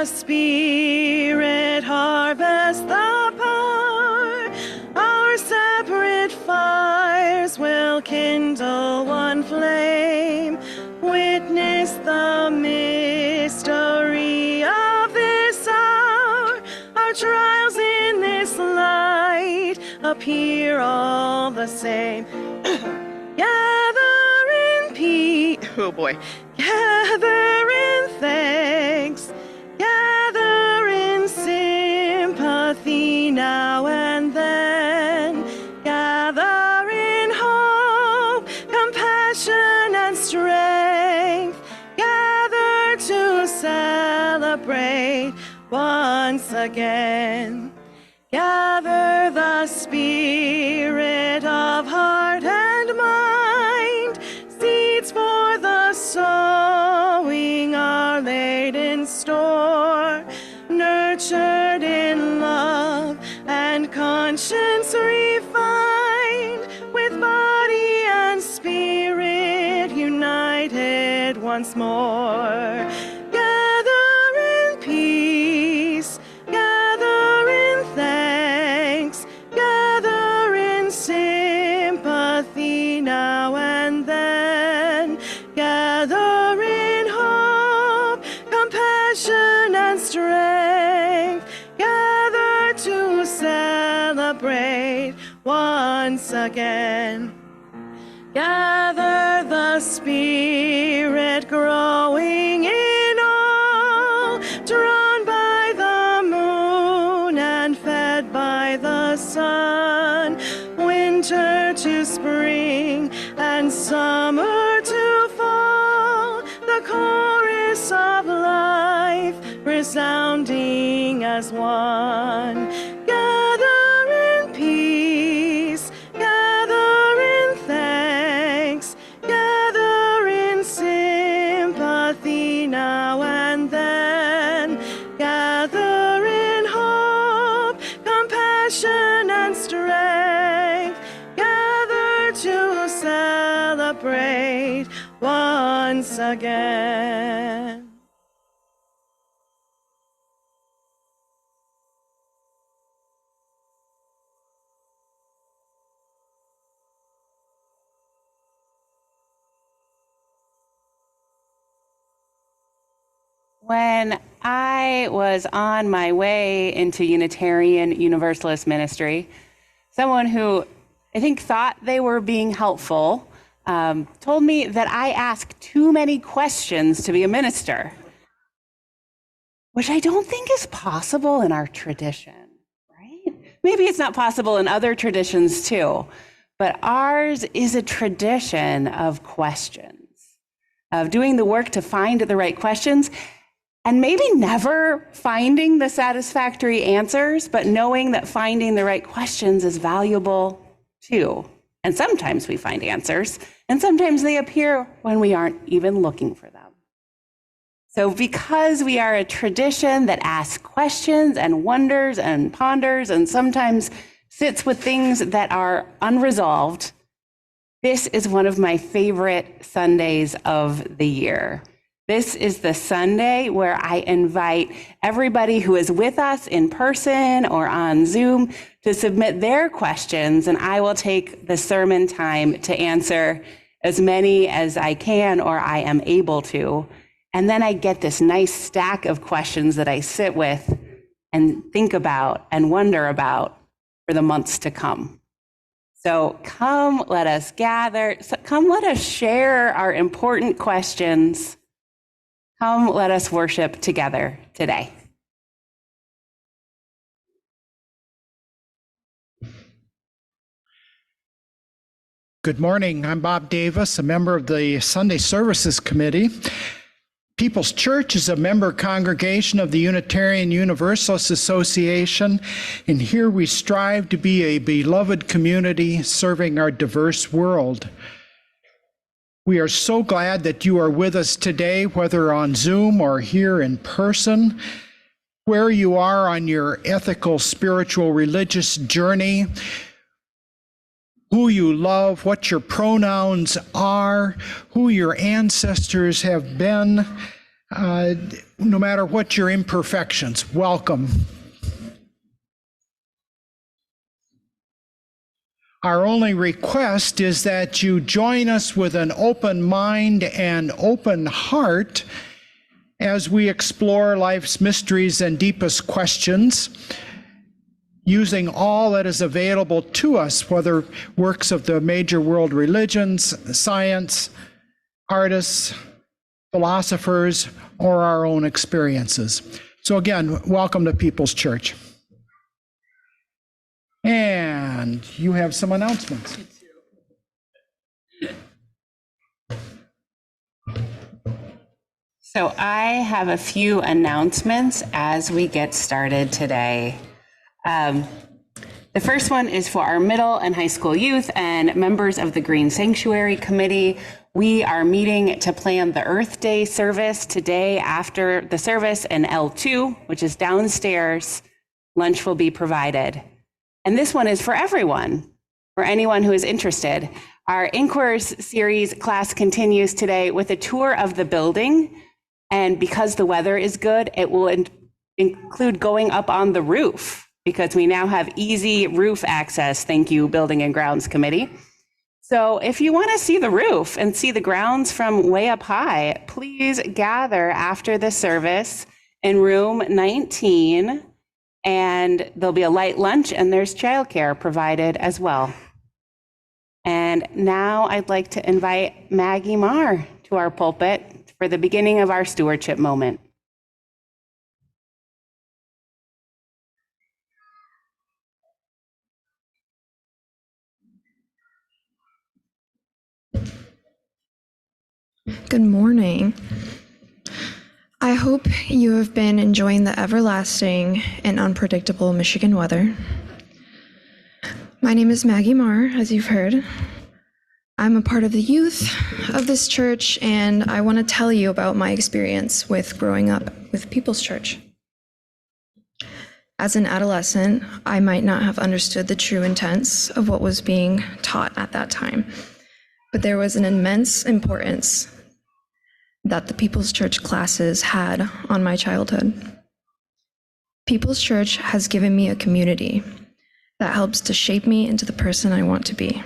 the Spirit harvest the power, our separate fires will kindle one flame. Witness the mystery of this hour, our trials in this light appear all the same. Gather in peace, oh boy, gather in thanks, gather in sympathy now and then, gather in hope, compassion and strength, gather to celebrate once again. Gather the spirit of heart and mind, seeds for the sowing are laid in store, nurtured in love and conscience refined, with body and spirit united once more. Gather in peace, gather in thanks, gather in sympathy now and then, gather in hope, compassion and strength, gather to celebrate once again. Gather the Spirit growing in all, drawn by the moon and fed by the sun, winter to spring and summer to fall, the chorus of life resounding as one. Gather in peace, gather in thanks, gather in sympathy now and then, gather in hope, compassion and strength, gather to celebrate once again. When I was on my way into Unitarian Universalist ministry, someone who I think thought they were being helpful told me that I ask too many questions to be a minister, which I don't think is possible in our tradition, right? Maybe it's not possible in other traditions too, but ours is a tradition of questions, of doing the work to find the right questions, and maybe never finding the satisfactory answers, but knowing that finding the right questions is valuable too. And sometimes we find answers, and sometimes they appear when we aren't even looking for them. So because we are a tradition that asks questions and wonders and ponders and sometimes sits with things that are unresolved, this is one of my favorite Sundays of the year. This is the Sunday where I invite everybody who is with us in person or on Zoom to submit their questions, and I will take the sermon time to answer as many as I can or I am able to. And then I get this nice stack of questions that I sit with and think about and wonder about for the months to come. So come, let us gather. Come, let us share our important questions. Come, let us worship together today. Good morning. I'm Bob Davis, a member of the Sunday Services Committee. People's Church is a member congregation of the Unitarian Universalist Association, and here we strive to be a beloved community serving our diverse world. We are so glad that you are with us today, whether on Zoom or here in person. Where you are on your ethical, spiritual, religious journey, who you love, what your pronouns are, who your ancestors have been, no matter what your imperfections, welcome. Our only request is that you join us with an open mind and open heart as we explore life's mysteries and deepest questions, using all that is available to us, whether works of the major world religions, science, artists, philosophers, or our own experiences. So again, welcome to People's Church. And you have some announcements. So I have a few announcements as we get started today. The first one is for our middle and high school youth and members of the Green Sanctuary Committee. We are meeting to plan the Earth Day service today after the service in L2, which is downstairs. Lunch will be provided. And this one is for everyone, for anyone who is interested. Our Inquirers series class continues today with a tour of the building. And because the weather is good, it will include going up on the roof because we now have easy roof access. Thank you, Building and Grounds Committee. So if you want to see the roof and see the grounds from way up high, please gather after the service in room 19. And there'll be a light lunch and there's childcare provided as well. And now I'd like to invite Maggie Marr to our pulpit for the beginning of our stewardship moment. Good morning. I hope you have been enjoying the everlasting and unpredictable Michigan weather. My name is Maggie Marr, as you've heard. I'm a part of the youth of this church, and I want to tell you about my experience with growing up with People's Church. As an adolescent, I might not have understood the true intents of what was being taught at that time, but there was an immense importance that the People's Church classes had on my childhood. People's Church has given me a community that helps to shape me into the person I want to be.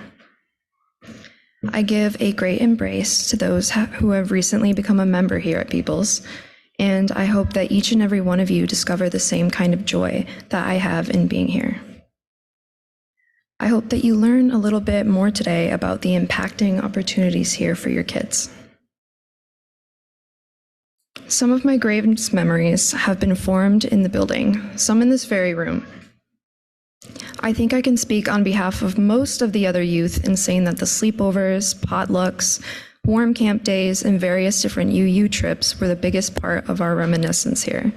I give a great embrace to those who have recently become a member here at People's, and I hope that each and every one of you discover the same kind of joy that I have in being here. I hope that you learn a little bit more today about the impacting opportunities here for your kids. Some of my greatest memories have been formed in the building, some in this very room. I think I can speak on behalf of most of the other youth in saying that the sleepovers, potlucks, warm camp days, and various different UU trips were the biggest part of our reminiscence here.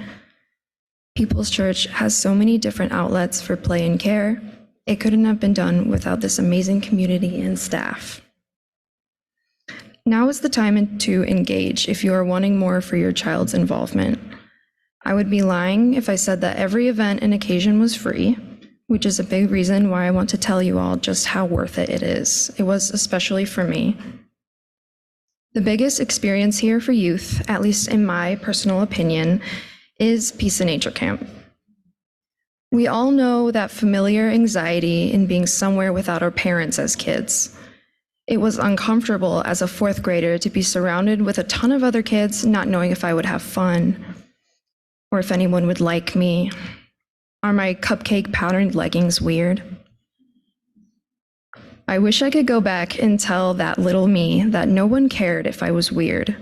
People's Church has so many different outlets for play and care. It couldn't have been done without this amazing community and staff. Now is the time to engage if you are wanting more for your child's involvement. I would be lying if I said that every event and occasion was free, which is a big reason why I want to tell you all just how worth it is. It was especially for me. The biggest experience here for youth, at least in my personal opinion, is Peace and Nature Camp. We all know that familiar anxiety in being somewhere without our parents as kids. It was uncomfortable as a fourth grader to be surrounded with a ton of other kids, not knowing if I would have fun or if anyone would like me. Are my cupcake patterned leggings weird? I wish I could go back and tell that little me that no one cared if I was weird.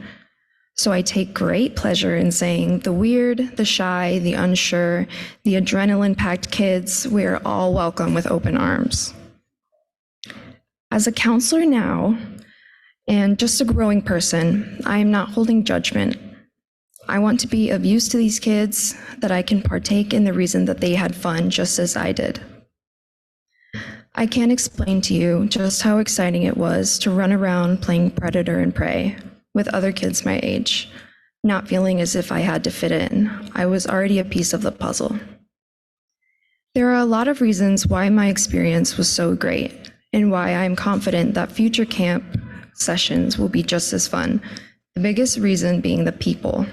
So I take great pleasure in saying the weird, the shy, the unsure, the adrenaline-packed kids, we're all welcome with open arms. As a counselor now, and just a growing person, I am not holding judgment. I want to be of use to these kids, that I can partake in the reason that they had fun just as I did. I can't explain to you just how exciting it was to run around playing predator and prey with other kids my age, not feeling as if I had to fit in. I was already a piece of the puzzle. There are a lot of reasons why my experience was so great, and why I'm confident that future camp sessions will be just as fun. The biggest reason being the people.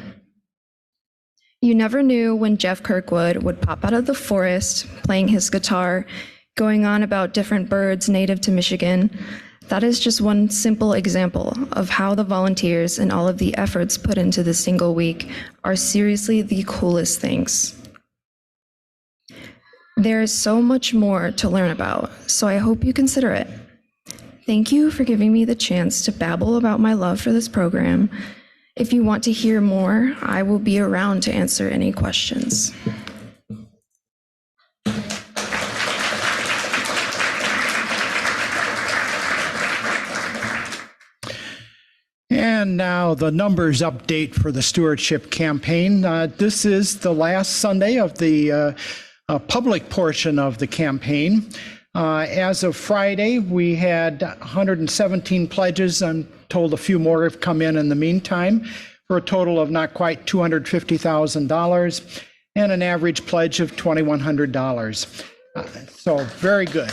You never knew when Jeff Kirkwood would pop out of the forest, playing his guitar, going on about different birds native to Michigan. That is just one simple example of how the volunteers and all of the efforts put into this single week are seriously the coolest things. There is so much more to learn about, so I hope you consider it. Thank you for giving me the chance to babble about my love for this program. If you want to hear more, I will be around to answer any questions. And now the numbers update for the stewardship campaign. This is the last Sunday of the public portion of the campaign. As of Friday, we had 117 pledges. I'm told a few more have come in the meantime, for a total of not quite $250,000 and an average pledge of $2,100. So very good.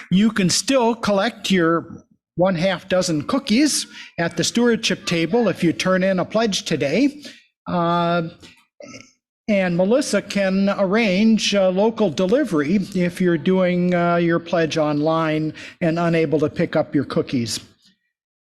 You can still collect your 1/2 dozen cookies at the stewardship table if you turn in a pledge today. And Melissa can arrange local delivery if you're doing your pledge online and unable to pick up your cookies.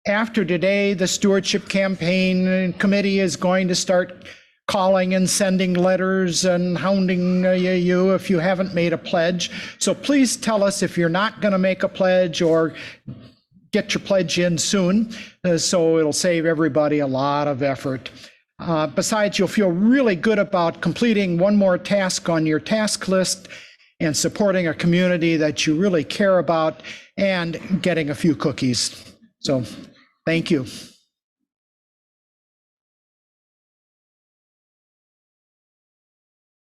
After today, the stewardship campaign committee is going to start calling and sending letters and hounding you if you haven't made a pledge. So please tell us if you're not going to make a pledge, or get your pledge in soon, so it'll save everybody a lot of effort. Besides, you'll feel really good about completing one more task on your task list and supporting a community that you really care about and getting a few cookies. So thank you.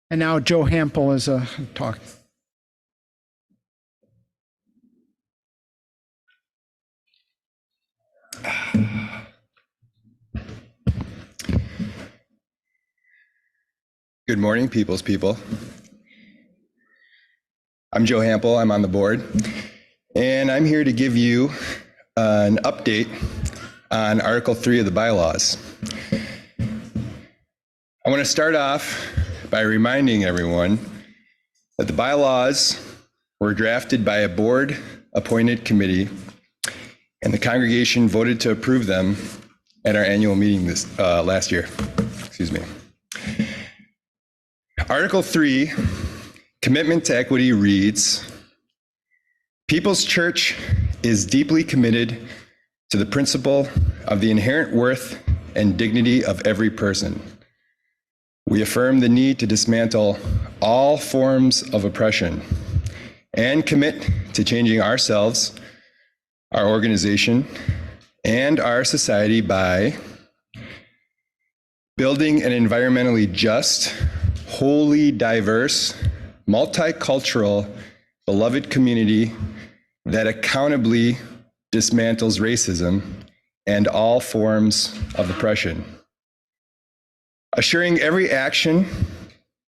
And now Joe Hampel is talk. Good morning, people's people. I'm Joe Hampel, I'm on the board, and I'm here to give you an update on Article 3 of the bylaws. I want to start off by reminding everyone that the bylaws were drafted by a board-appointed committee, and the congregation voted to approve them at our annual meeting last year. Excuse me. Article 3, Commitment to Equity reads, People's Church is deeply committed to the principle of the inherent worth and dignity of every person. We affirm the need to dismantle all forms of oppression and commit to changing ourselves, our organization, and our society by building an environmentally just, wholly diverse, multicultural, beloved community that accountably dismantles racism and all forms of oppression. Assuring every action,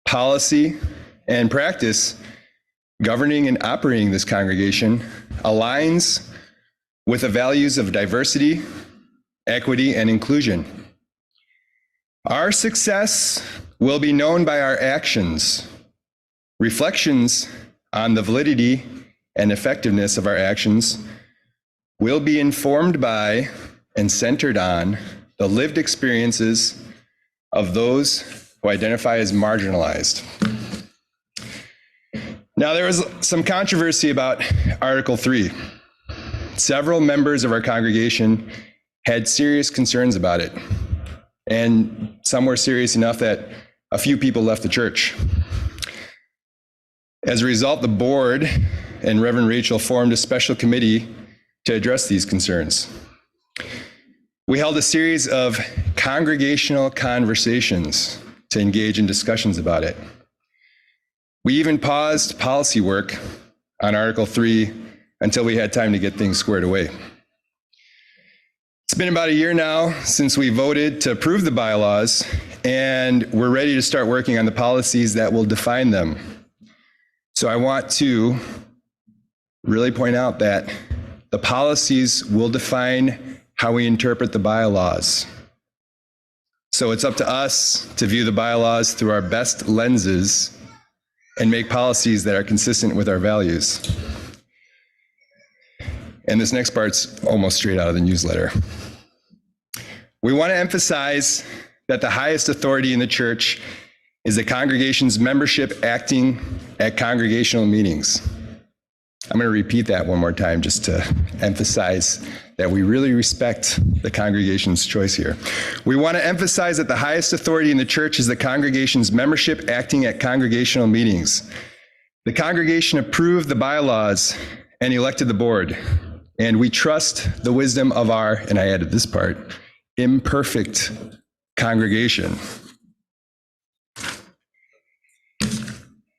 policy, and practice governing and operating this congregation aligns with the values of diversity, equity, and inclusion. Our success will be known by our actions. Reflections on the validity and effectiveness of our actions will be informed by and centered on the lived experiences of those who identify as marginalized. Now, there was some controversy about Article 3. Several members of our congregation had serious concerns about it, and some were serious enough that a few people left the church. As a result, the board and Reverend Rachel formed a special committee to address these concerns. We held a series of congregational conversations to engage in discussions about it. We even paused policy work on Article 3 until we had time to get things squared away. It's been about a year now since we voted to approve the bylaws, and we're ready to start working on the policies that will define them. So I want to really point out that the policies will define how we interpret the bylaws. So it's up to us to view the bylaws through our best lenses and make policies that are consistent with our values. And this next part's almost straight out of the newsletter. We want to emphasize that the highest authority in the church is the congregation's membership acting at congregational meetings. I'm going to repeat that one more time just to emphasize that we really respect the congregation's choice here. We want to emphasize that the highest authority in the church is the congregation's membership acting at congregational meetings. The congregation approved the bylaws and elected the board, and we trust the wisdom of our, and I added this part, imperfect congregation.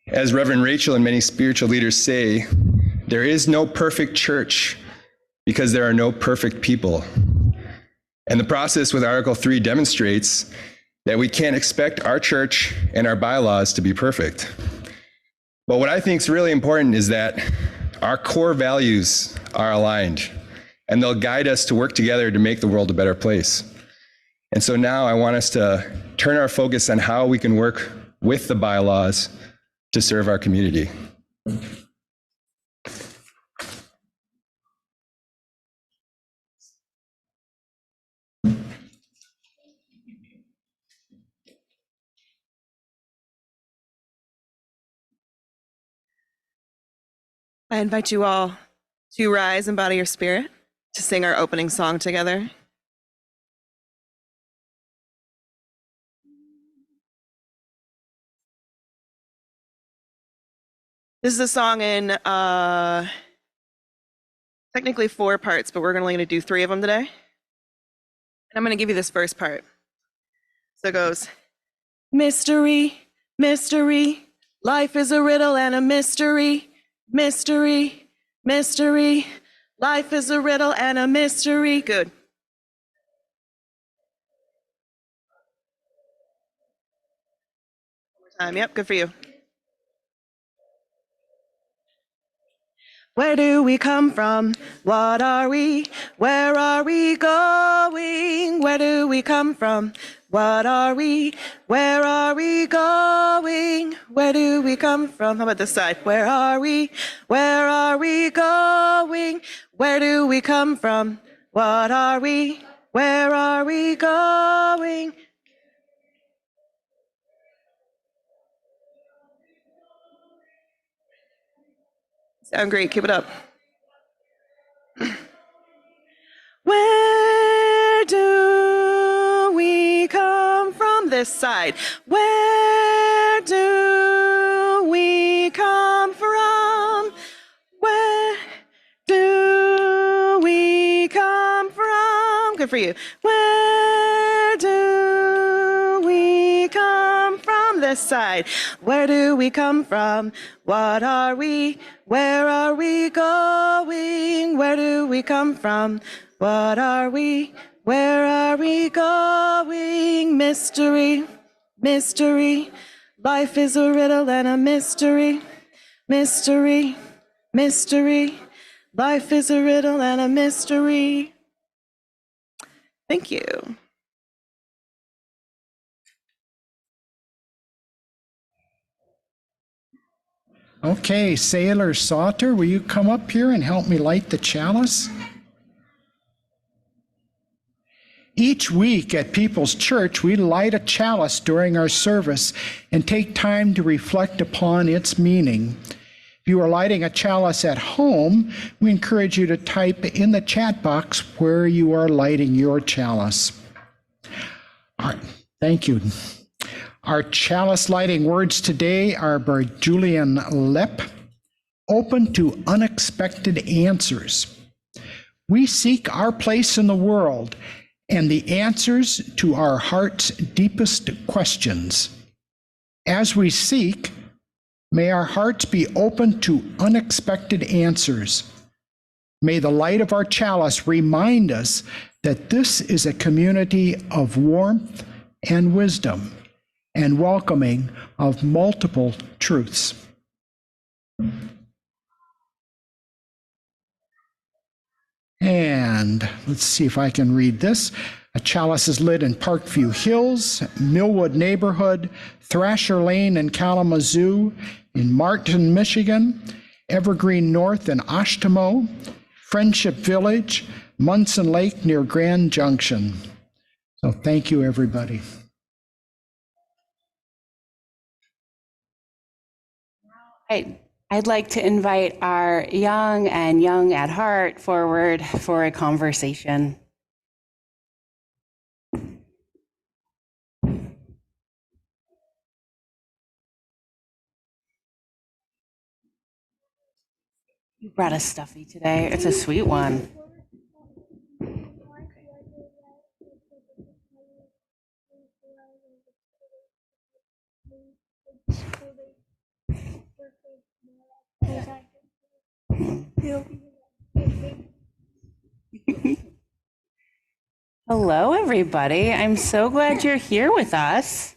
As Reverend Rachel and many spiritual leaders say, there is no perfect church because there are no perfect people. And the process with Article 3 demonstrates that we can't expect our church and our bylaws to be perfect. But what I think is really important is that our core values are aligned, and they'll guide us to work together to make the world a better place. And so now I want us to turn our focus on how we can work with the bylaws to serve our community. I invite you all to rise and bow to your spirit to sing our opening song together. This is a song in technically 4 parts, but we're only going to do 3 of them today. And I'm going to give you this first part. So it goes, mystery, mystery, life is a riddle and a mystery. Mystery, mystery, life is a riddle and a mystery. Good. One more time. Yep, good for you. Where do we come from? What are we? Where are we going? Where do we come from? What are we? Where are we going? Where do we come from? How about this side? Where are we? Where are we going? Where do we come from? What are we? Where are we going? Sound great. Keep it up. Where do we come from? This side. Where do we come from? Where do we come from? Good for you. Where do we come from? This side. Where do we come from? What are we? Where are we going? Where do we come from? What are we? Where are we going? Mystery, mystery, life is a riddle and a mystery. Mystery, mystery, life is a riddle and a mystery. Thank you. Okay, Sailor Sauter, will you come up here and help me light the chalice? Each week at People's Church, we light a chalice during our service and take time to reflect upon its meaning. If you are lighting a chalice at home, we encourage you to type in the chat box where you are lighting your chalice. All right, thank you. Our chalice lighting words today are by Julian Lepp, open to unexpected answers. We seek our place in the world and the answers to our heart's deepest questions. As we seek, may our hearts be open to unexpected answers. May the light of our chalice remind us that this is a community of warmth and wisdom and welcoming of multiple truths. And let's see if I can read this. A chalice is lit in Parkview Hills, Millwood Neighborhood, Thrasher Lane in Kalamazoo, in Martin, Michigan, Evergreen North in Oshtemo, Friendship Village, Munson Lake near Grand Junction. So thank you, everybody. I'd like to invite our young and young at heart forward for a conversation. You brought a stuffy today. It's a sweet one. Hello, everybody. I'm so glad you're here with us.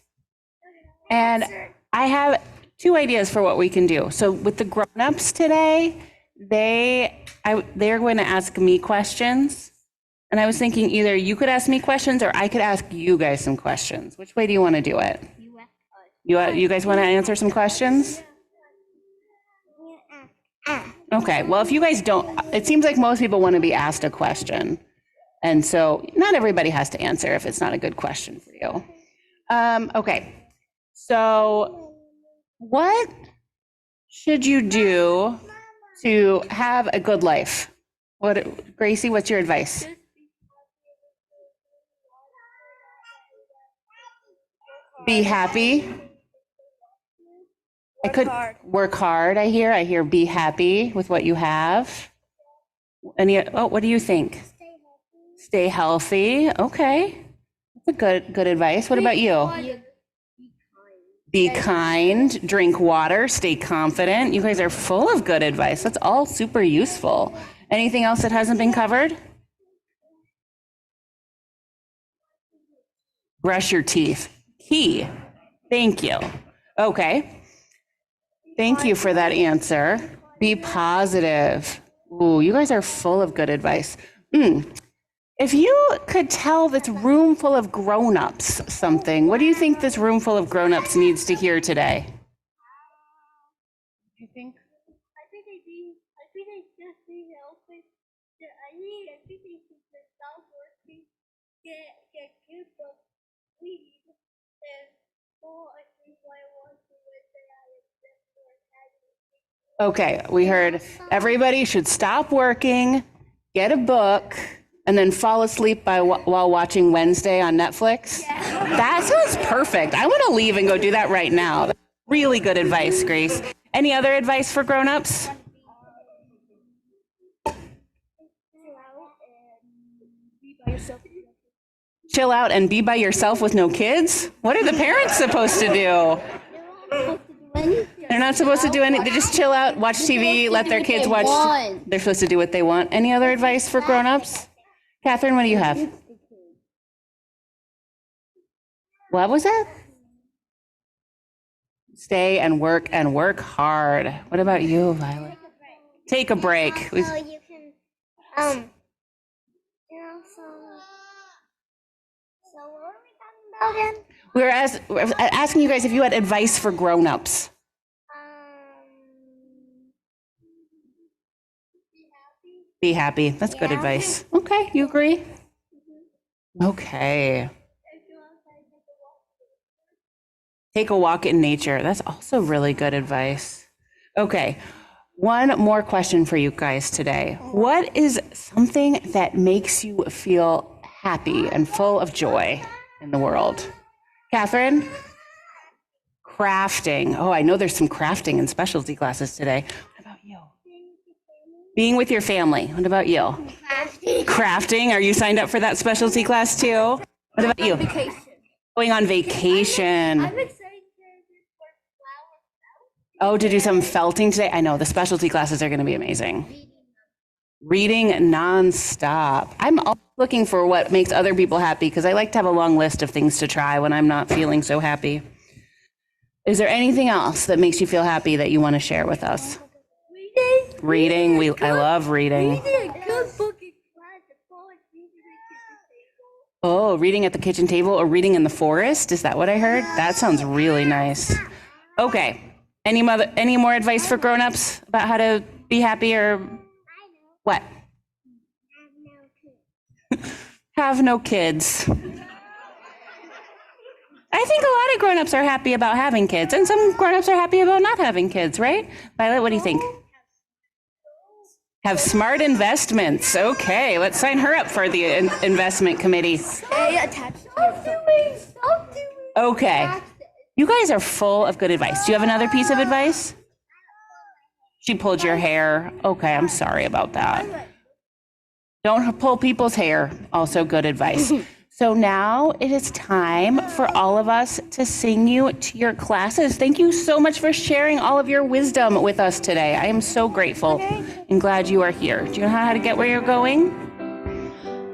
And I have two ideas for what we can do. So with the grown-ups today, they're going to ask me questions. And I was thinking either you could ask me questions or I could ask you guys some questions. Which way do you want to do it? You guys want to answer some questions? Okay, well, if you guys don't, it seems like most people want to be asked a question. And so not everybody has to answer if it's not a good question for you. Okay, so what should you do to have a good life? Gracie, what's your advice? Be happy. Work hard, I hear be happy with what you have. What do you think? Stay healthy. Okay. That's a good advice. What about you? Be kind, drink water, stay confident. You guys are full of good advice. That's all super useful. Anything else that hasn't been covered? Brush your teeth. Key. Thank you. Okay. Thank you for that answer. Be positive. Ooh, you guys are full of good advice. If you could tell this room full of grown-ups something, what do you think this room full of grown-ups needs to hear today? You think? I think they just need help. I think they should just stop working, get good book, read, and I think I want to with that. Okay, we heard everybody should stop working, get a book, and then fall asleep while watching Wednesday on Netflix. Yeah. That sounds perfect. I want to leave and go do that right now. That's really good advice, Grace. Any other advice for grown-ups? Chill out and be by yourself with no kids? What are the parents supposed to do? They're not supposed to do anything. They just chill out, watch TV, let their kids watch. They're supposed to do what they want. Any other advice for grown-ups? Catherine, what do you have? What was that? Stay and work hard. What about you, Violet? Take a break. So you can, so what are we talking about again? We're asking you guys if you had advice for grown-ups. Be happy. That's good advice. Okay, you agree? Okay. Take a walk in nature. That's also really good advice. Okay, one more question for you guys today. What is something that makes you feel happy and full of joy in the world? Catherine? Crafting. Oh, I know there's some crafting in specialty classes today. What about you? Being with your family. What about you? Crafting. Are you signed up for that specialty class too? What about you? Vacation. Going on vacation. I'm excited for flower. Oh, to do some felting today? I know, the specialty classes are going to be amazing. Reading nonstop. I'm looking for what makes other people happy because I like to have a long list of things to try when I'm not feeling so happy. Is there anything else that makes you feel happy that you want to share with us? Reading. I love reading. Reading a good book in Oh, reading at the kitchen table or reading in the forest? Is that what I heard? That sounds really nice. Okay. Any more advice for grown-ups about how to be happy or what? Have no kids. I think a lot of grown-ups are happy about having kids, and some grown-ups are happy about not having kids, right? Violet, what do you think? Have smart investments. Okay, let's sign her up for the investment committee. Okay. You guys are full of good advice. Do you have another piece of advice? She pulled your hair. Okay, I'm sorry about that. Don't pull people's hair. Also good advice. So now it is time for all of us to sing you to your classes. Thank you so much for sharing all of your wisdom with us today. I am so grateful and glad you are here. Do you know how to get where you're going?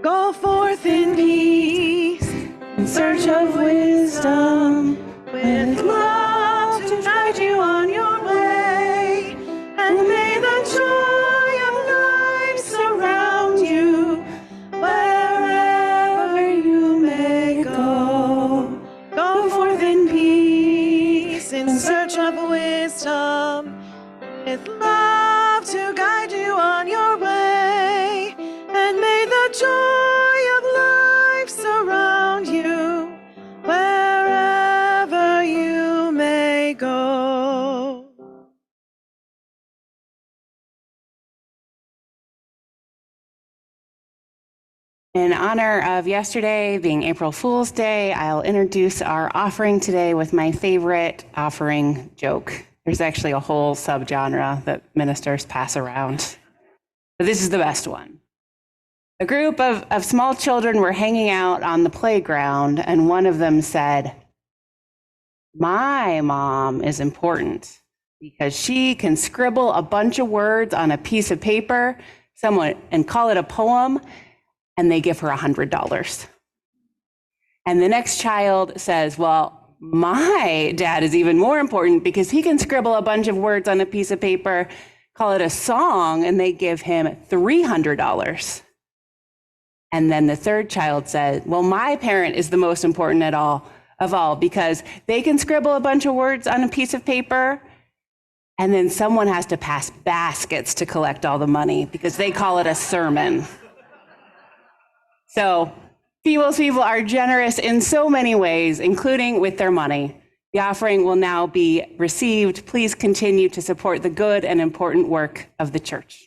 Go forth in peace, in search of wisdom, with love to guide you on your way, and may the joy of life surround you wherever you may go. Go forth in peace, in search of wisdom, with love to guide you on your way, and may the joy of life surround you wherever you may go. In honor of yesterday being April Fool's Day, I'll introduce our offering today with my favorite offering joke. There's actually a whole subgenre that ministers pass around, but this is the best one. A group of small children were hanging out on the playground, and one of them said, "My mom is important because she can scribble a bunch of words on a piece of paper, and call it a poem, and they give her $100. And the next child says, "Well, my dad is even more important because he can scribble a bunch of words on a piece of paper, call it a song, and they give him $300. And then the third child said, "Well, my parent is the most important of all because they can scribble a bunch of words on a piece of paper, and then someone has to pass baskets to collect all the money because they call it a sermon." So People's people are generous in so many ways, including with their money. The offering will now be received. Please continue to support the good and important work of the church.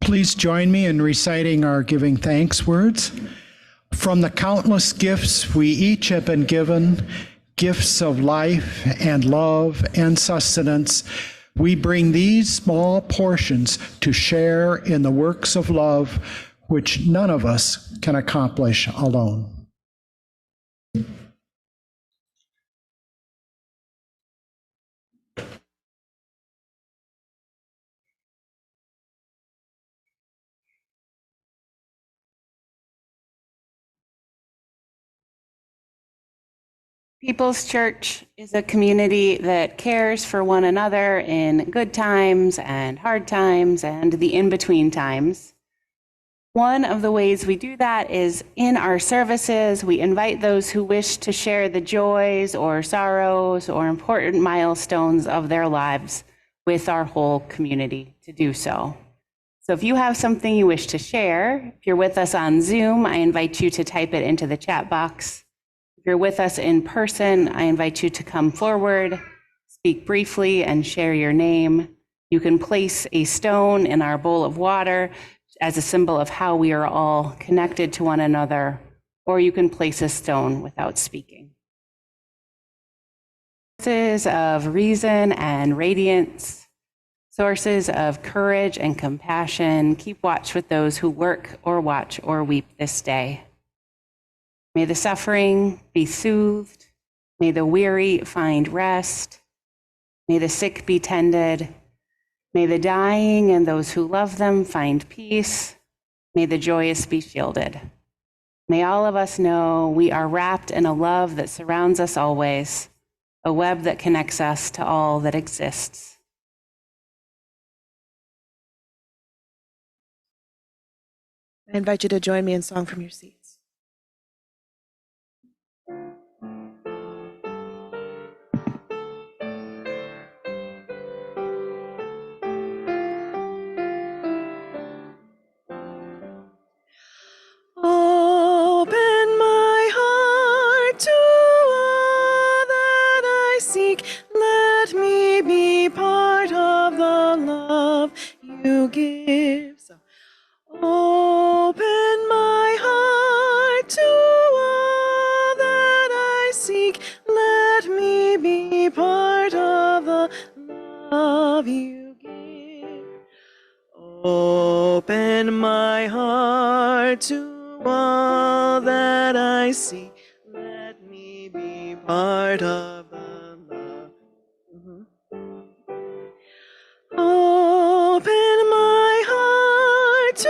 Please join me in reciting our giving thanks words. From the countless gifts we each have been given, gifts of life and love and sustenance, We bring these small portions to share in the works of love which none of us can accomplish alone. People's Church is a community that cares for one another in good times and hard times and the in-between times. One of the ways we do that is in our services. We invite those who wish to share the joys or sorrows or important milestones of their lives with our whole community to do so. So if you have something you wish to share, if you're with us on Zoom, I invite you to type it into the chat box. If you're with us in person, I invite you to come forward, speak briefly, and share your name. You can place a stone in our bowl of water as a symbol of how we are all connected to one another, or you can place a stone without speaking. Sources of reason and radiance, sources of courage and compassion, keep watch with those who work or watch or weep this day. May the suffering be soothed. May the weary find rest. May the sick be tended. May the dying and those who love them find peace. May the joyous be shielded. May all of us know we are wrapped in a love that surrounds us always, a web that connects us to all that exists. I invite you to join me in song from your seats. Open my heart to all that I seek. Let me be part of the love you give. So, open my heart to all that I seek. Let me be part of the love you give. Open my heart to all that I see. Let me be part of the love. Open my heart to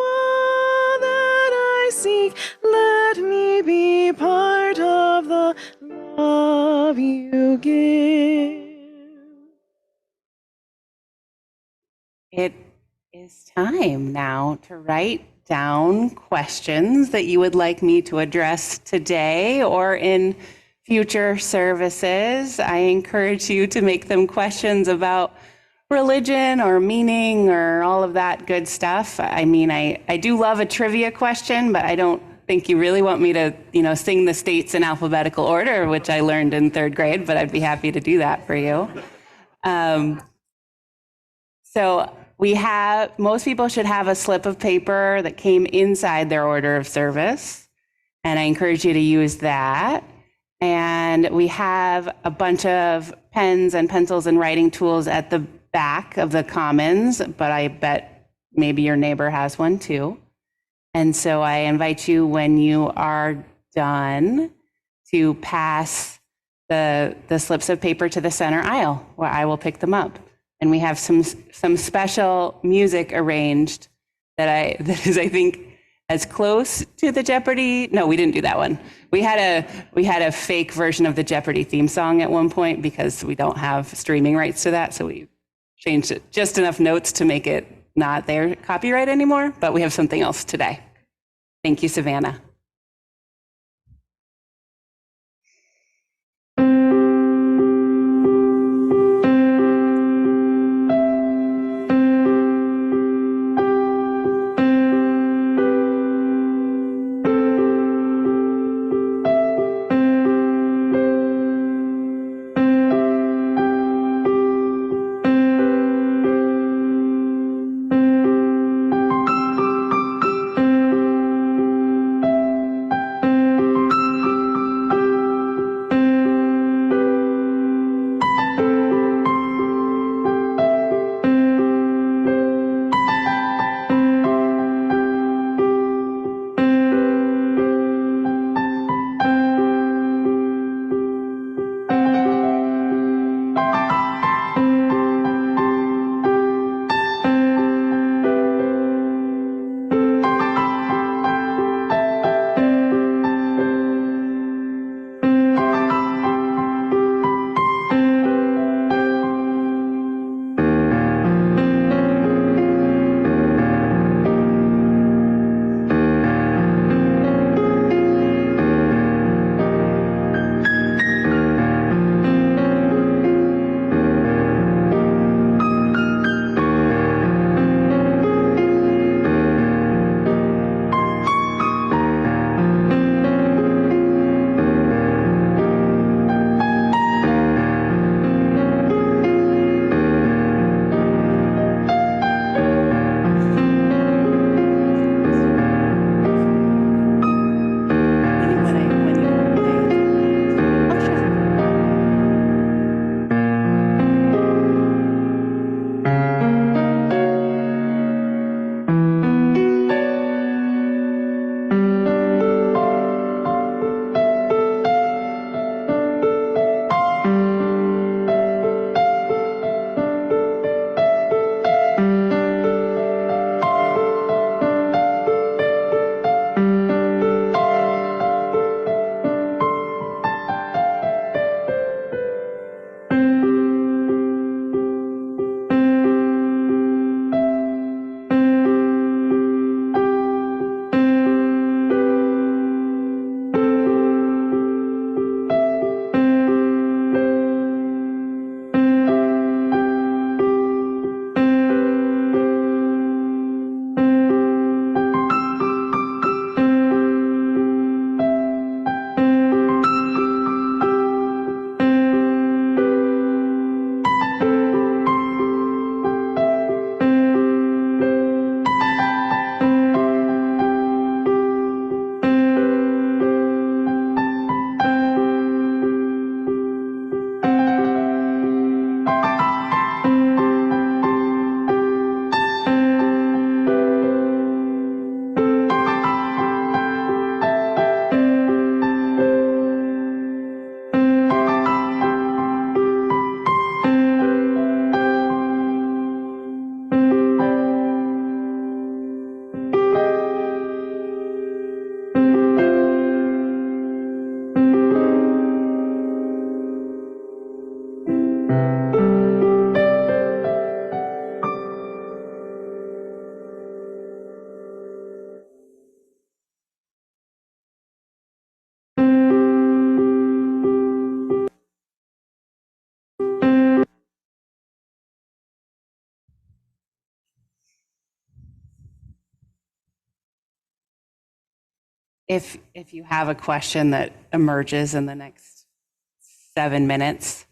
all that I seek. Let me be part of the love you give. It is time now to write down questions that you would like me to address today or in future services. I encourage you to make them questions about religion or meaning or all of that good stuff. I mean, I do love a trivia question, but I don't think you really want me to, sing the states in alphabetical order, which I learned in 3rd grade, but I'd be happy to do that for you. So most people should have a slip of paper that came inside their order of service, and I encourage you to use that. And we have a bunch of pens and pencils and writing tools at the back of the commons, but I bet maybe your neighbor has one too. And so I invite you, when you are done, to pass the slips of paper to the center aisle, where I will pick them up. And we have some special music arranged that is, I think, as close to the Jeopardy. No, we didn't do that one. We had a fake version of the Jeopardy theme song at one point because we don't have streaming rights to that. So we changed it just enough notes to make it not their copyright anymore. But we have something else today. Thank you, Savannah. If you have a question that emerges in the next 7 minutes,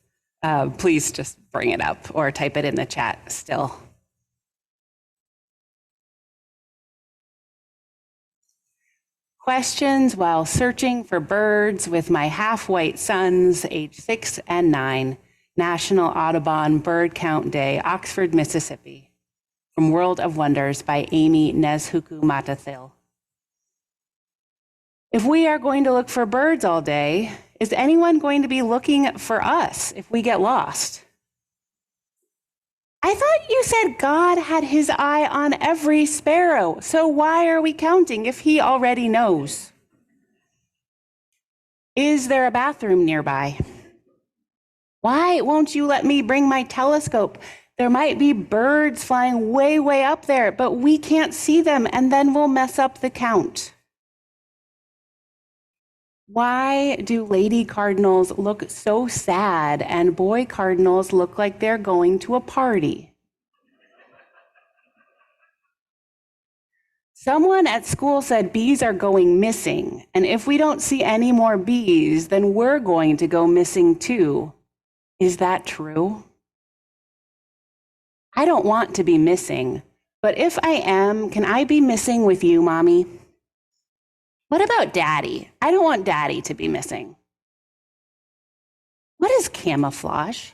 please just bring it up or type it in the chat still. Questions while searching for birds with my half-white sons, age 6 and 9, National Audubon Bird Count Day, Oxford, Mississippi, from World of Wonders by Amy Nezhuku Matathil. If we are going to look for birds all day, is anyone going to be looking for us if we get lost? I thought you said God had his eye on every sparrow, so why are we counting if he already knows? Is there a bathroom nearby? Why won't you let me bring my telescope? There might be birds flying way, way up there, but we can't see them, and then we'll mess up the count. Why do lady cardinals look so sad and boy cardinals look like they're going to a party? Someone at school said bees are going missing, and if we don't see any more bees, then we're going to go missing too. Is that true? I don't want to be missing, but if I am, can I be missing with you, Mommy? What about Daddy? I don't want Daddy to be missing. What is camouflage?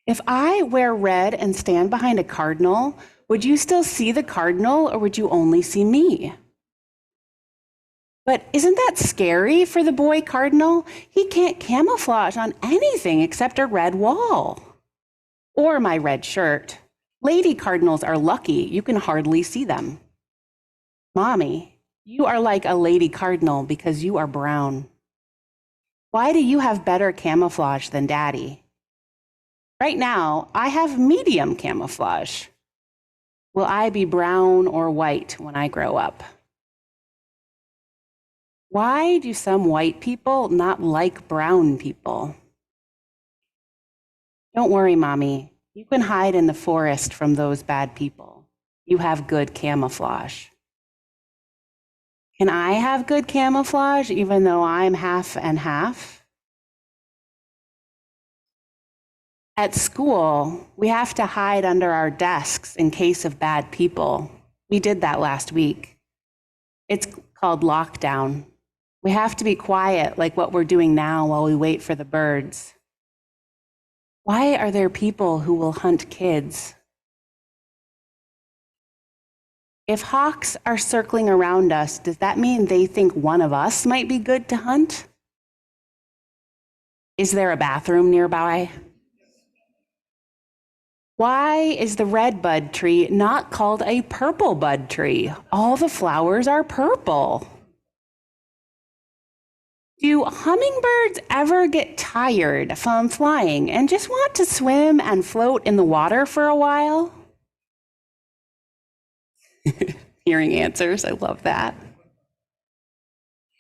If I wear red and stand behind a cardinal, would you still see the cardinal or would you only see me? But isn't that scary for the boy cardinal? He can't camouflage on anything except a red wall. Or my red shirt. Lady cardinals are lucky, you can hardly see them. Mommy, you are like a lady cardinal because you are brown. Why do you have better camouflage than Daddy? Right now, I have medium camouflage. Will I be brown or white when I grow up? Why do some white people not like brown people? Don't worry, Mommy. You can hide in the forest from those bad people. You have good camouflage. Can I have good camouflage even though I'm half and half? At school, we have to hide under our desks in case of bad people. We did that last week. It's called lockdown. We have to be quiet like what we're doing now while we wait for the birds. Why are there people who will hunt kids? If hawks are circling around us, does that mean they think one of us might be good to hunt? Is there a bathroom nearby? Why is the red bud tree not called a purple bud tree? All the flowers are purple. Do hummingbirds ever get tired from flying and just want to swim and float in the water for a while? Hearing answers, I love that.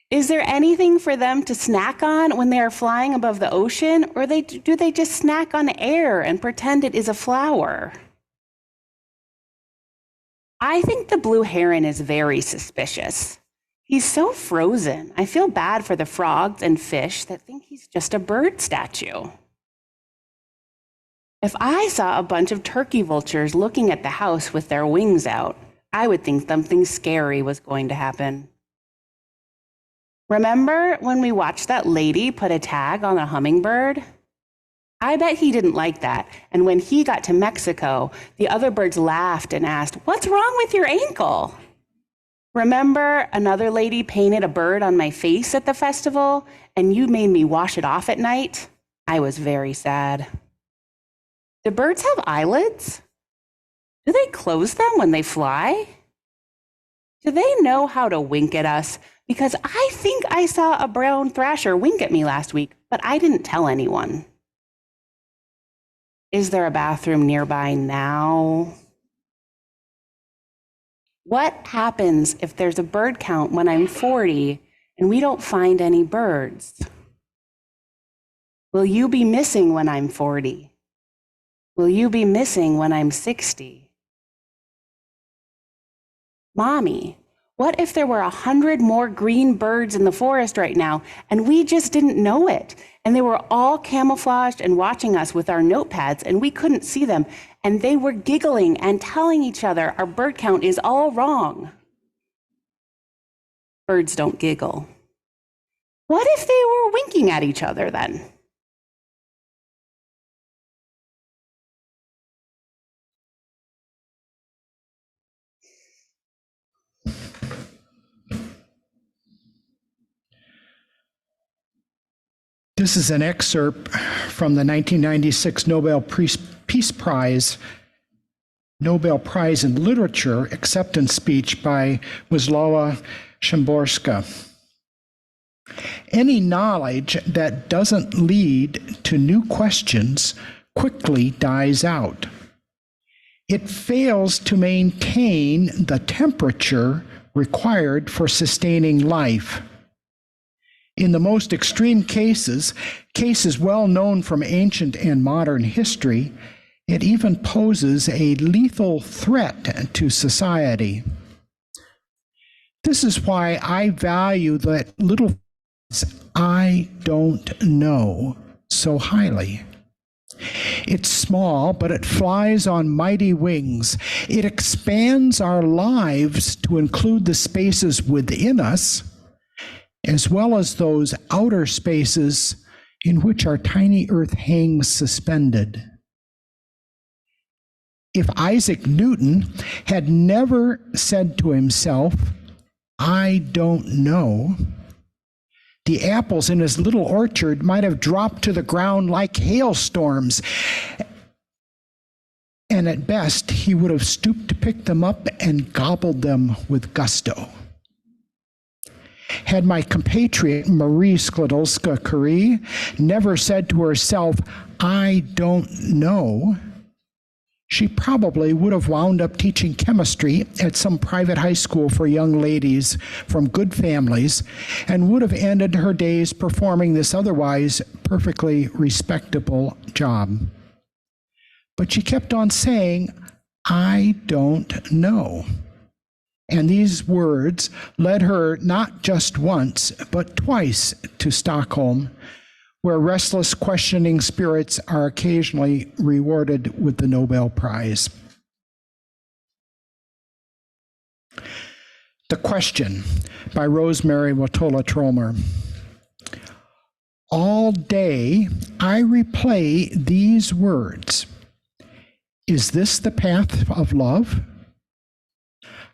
Is there anything for them to snack on when they are flying above the ocean, or do they just snack on air and pretend it is a flower? I think the blue heron is very suspicious. He's so frozen. I feel bad for the frogs and fish that think he's just a bird statue. If I saw a bunch of turkey vultures looking at the house with their wings out, I would think something scary was going to happen. Remember when we watched that lady put a tag on a hummingbird? I bet he didn't like that. And when he got to Mexico, the other birds laughed and asked, "What's wrong with your ankle?" Remember another lady painted a bird on my face at the festival and you made me wash it off at night? I was very sad. Do birds have eyelids? Do they close them when they fly? Do they know how to wink at us? Because I think I saw a brown thrasher wink at me last week, but I didn't tell anyone. Is there a bathroom nearby now? What happens if there's a bird count when I'm 40 and we don't find any birds? Will you be missing when I'm 40? Will you be missing when I'm 60? Mommy, what if there were 100 more green birds in the forest right now and we just didn't know it? And they were all camouflaged and watching us with our notepads and we couldn't see them. And they were giggling and telling each other our bird count is all wrong. Birds don't giggle. What if they were winking at each other then? This is an excerpt from the 1996 Peace Prize, Nobel Prize in Literature acceptance speech by Wisława Szymborska. Any knowledge that doesn't lead to new questions quickly dies out. It fails to maintain the temperature required for sustaining life. In the most extreme cases well known from ancient and modern history, it even poses a lethal threat to society. This is why I value that little I don't know so highly. It's small, but it flies on mighty wings. It expands our lives to include the spaces within us, as well as those outer spaces in which our tiny earth hangs suspended. If Isaac Newton had never said to himself, I don't know, the apples in his little orchard might have dropped to the ground like hailstorms, and at best he would have stooped to pick them up and gobbled them with gusto. Had my compatriot Marie Sklodowska-Curie never said to herself, I don't know, she probably would have wound up teaching chemistry at some private high school for young ladies from good families and would have ended her days performing this otherwise perfectly respectable job. But she kept on saying, I don't know. And these words led her not just once, but twice to Stockholm, where restless, questioning spirits are occasionally rewarded with the Nobel Prize. The Question by Rosemary Watola Tromer. All day I replay these words. Is this the path of love?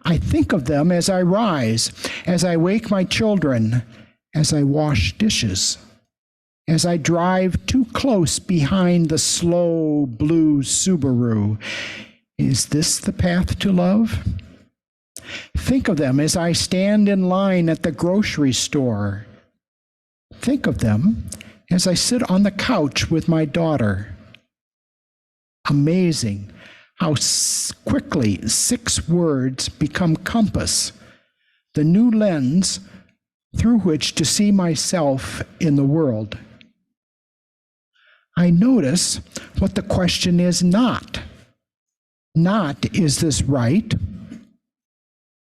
I think of them as I rise, as I wake my children, as I wash dishes, as I drive too close behind the slow blue Subaru. Is this the path to love? Think of them as I stand in line at the grocery store. Think of them as I sit on the couch with my daughter. Amazing how quickly 6 words become compass, the new lens through which to see myself in the world. I notice what the question is not. Not, is this right?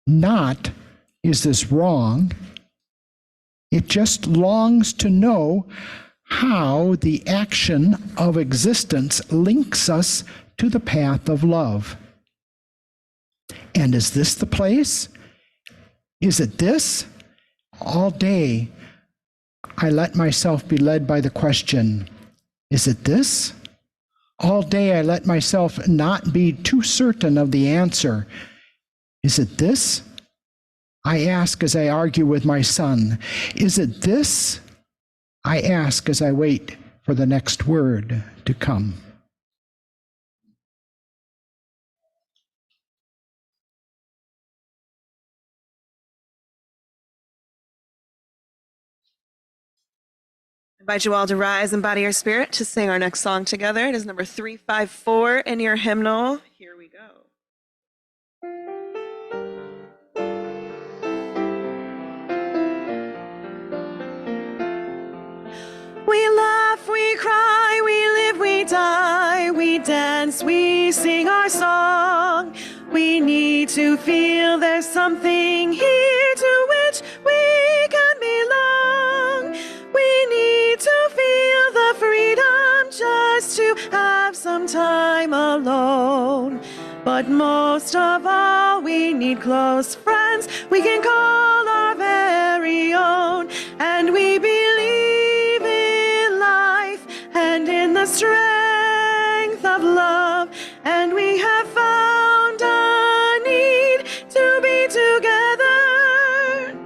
Not, is this wrong? It just longs to know how the action of existence links us to the path of love. And is this the place? Is it this? All day, I let myself be led by the question, is it this? All day, I let myself not be too certain of the answer. Is it this? I ask as I argue with my son. Is it this? I ask as I wait for the next word to come. Invite you all to rise and body your spirit to sing our next song together. It is number 354 in your hymnal. Here we go. We laugh, we cry, we live, we die, we dance, we sing our song. We need to feel there's something here to which we can belong. We need to feel the freedom just to have some time alone. But most of all, we need close friends we can call our very own. And we believe in life and in the strength of love. And we have found a need to be together.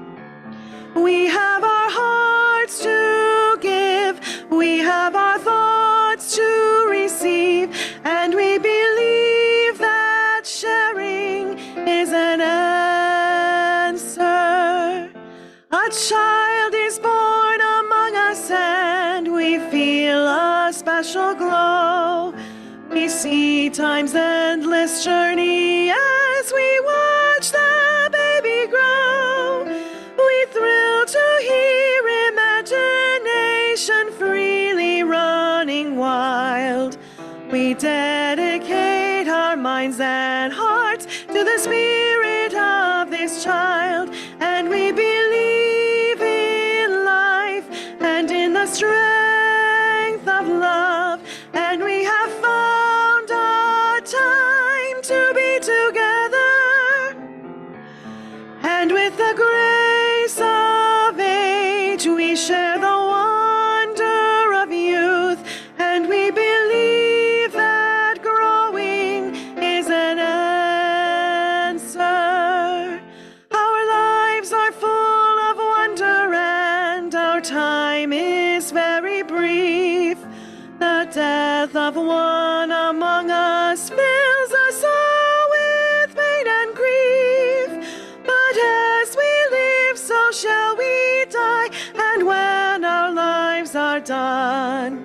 We have our hearts to give. We have our thoughts to receive. And we believe that sharing is an answer. A child is born among us and we feel a special glow. We see time's endless journey as we watch the baby grow. We thrill to hear imagination freely running wild. We dedicate our minds and hearts to the spirit of this child. And we believe in life and in the strength of love. And we have found a time to be together. And with the grace of age, we share the wonder of youth. And we believe that growing is an answer. Our lives are full of wonder and our time is very brief. The death of one among us fills us all with pain and grief. But as we live, so shall we die. And when our lives are done,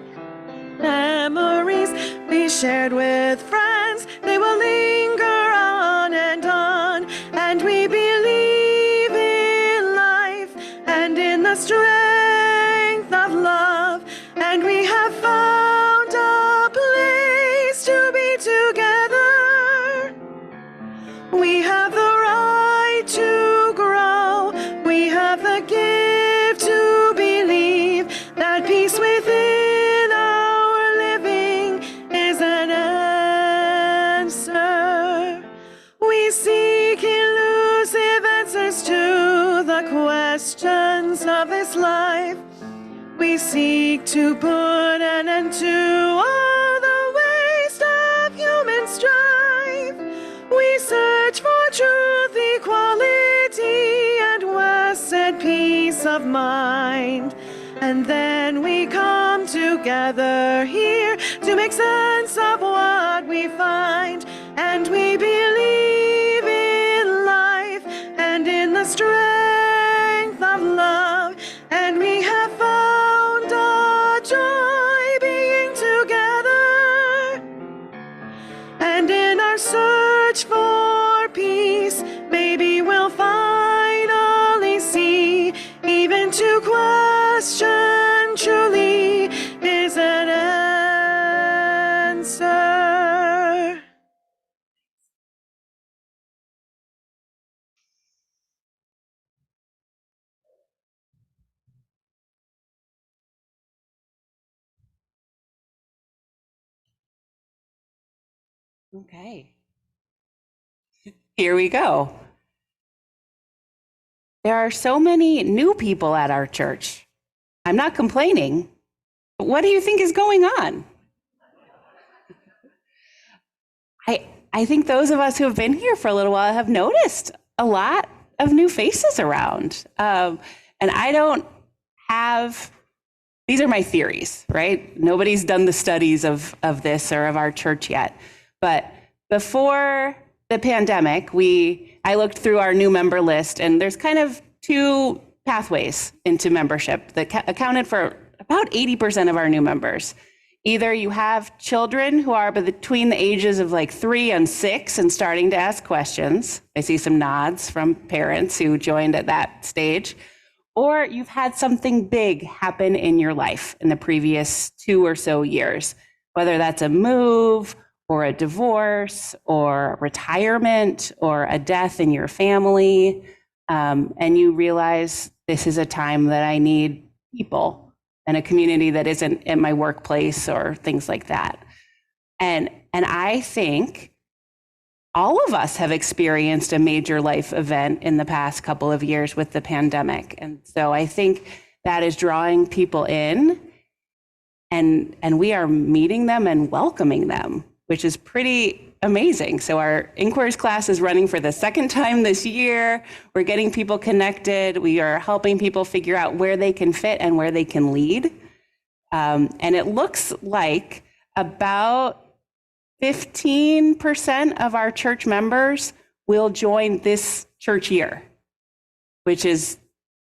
memories we shared with friends, they will linger on and on. And we believe in life and in the strength of love. And we have found a place to be together. We have the right to grow. We have the gift to believe that peace within our living is an answer. We seek elusive answers to the questions of this life. We seek to put an end to all the waste of human strife. We search for truth, equality, and blessed peace of mind. And then we come together here to make sense of what we find. And we believe in life and in the strength of love. And we have found a joy being together. And in our search for peace, maybe we'll finally see even to question truly is an answer. Okay. Here we go. There are so many new people at our church. I'm not complaining, but what do you think is going on? I think those of us who have been here for a little while have noticed a lot of new faces around. And I don't have, these are my theories, right? Nobody's done the studies of this or of our church yet. But before the pandemic, I looked through our new member list, and there's kind of two pathways into membership that accounted for about 80% of our new members. Either you have children who are between the ages of like 3 and 6 and starting to ask questions. I see some nods from parents who joined at that stage. Or you've had something big happen in your life in the previous 2 or so years, whether that's a move or a divorce or retirement or a death in your family. And you realize this is a time that I need people and a community that isn't at my workplace or things like that. And I think all of us have experienced a major life event in the past couple of years with the pandemic. And so I think that is drawing people in, and we are meeting them and welcoming them, which is pretty amazing. So our inquiries class is running for the second time this year. We're getting people connected. We are helping people figure out where they can fit and where they can lead. And it looks like about 15% of our church members will join this church year, which is